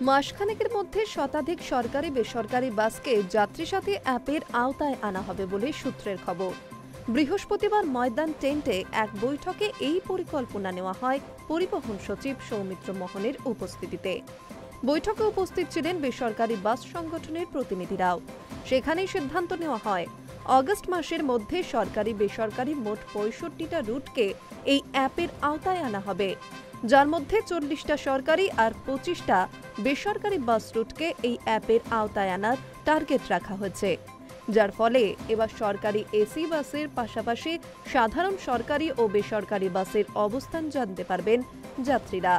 মাসখানেকের মধ্যে শতাধিক সরকারি বেসরকারি বাসকে যাত্রী সাথী অ্যাপের আওতায় আনা হবে বলে সূত্রের খবর। বৃহস্পতিবার ময়দান টেন্টে এক বৈঠকে এই পরিকল্পনা নেওয়া হয় পরিবহন সচিব সৌমিত্র মোহনের উপস্থিতিতে। বৈঠকে উপস্থিত ছিলেন বেসরকারি বাস সংগঠনের প্রতিনিধিরাও। সেখানেই সিদ্ধান্ত নেওয়া হয় আগস্ট মাসের মধ্যে সরকারি বেসরকারি মোট ৬৫টা রুটকে এই অ্যাপের আওতায় আনা হবে, যার মধ্যে ৪০টা সরকারি আর ২৫টা বেসরকারি বাস রুটকে এই অ্যাপের আওতায় আনার টার্গেট রাখা হয়েছে, যার ফলে এবার সরকারি এসি বাসের পাশাপাশি সাধারণ সরকারি ও বেসরকারি বাসের অবস্থান জানতে পারবেন যাত্রীরা।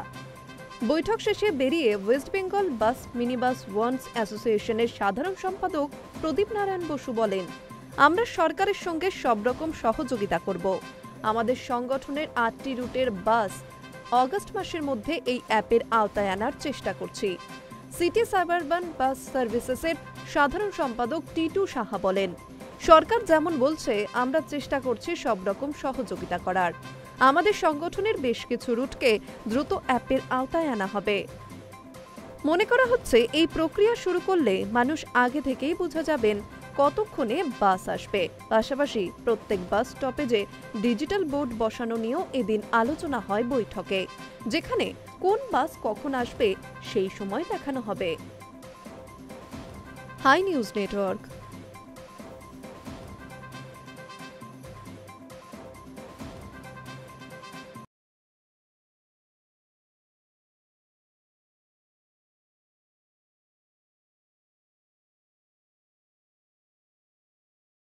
বৈঠক শেষে বেরিয়ে West Bengal bus minibus owners অ্যাসোসিয়েশনের সাধারণ সম্পাদক প্রদীপ নারায়ণ বসু বলেন, আমরা সরকারের সঙ্গে সব রকম সহযোগিতা করব। আমাদের সংগঠনের ৮টি রুটের বাস আগস্ট মাসের মধ্যে এই অ্যাপের আওতায় আনার চেষ্টা করছি। সিটি সাবারবান বাস সার্ভিসেসের সাধারণ সম্পাদক টিটু সাহা বলেন, সরকার যেমন বলছে আমরা চেষ্টা করছি সব রকম সহযোগিতা করার। আমাদের সংগঠনের বেশ কিছু রুটকে দ্রুত অ্যাপের আওতায় আনা হবে। মনে করা হচ্ছে এই প্রক্রিয়া শুরু করলে মানুষ আগে থেকেই বোঝা যাবেন কতক্ষণে বাস আসবে। পাশাপাশি প্রত্যেক বাস স্টপেজে ডিজিটাল বোর্ড বসানো নিয়েও এদিন আলোচনা হয় বৈঠকে, যেখানে কোন বাস কখন আসবে সেই সময় দেখানো হবে। Hi News network.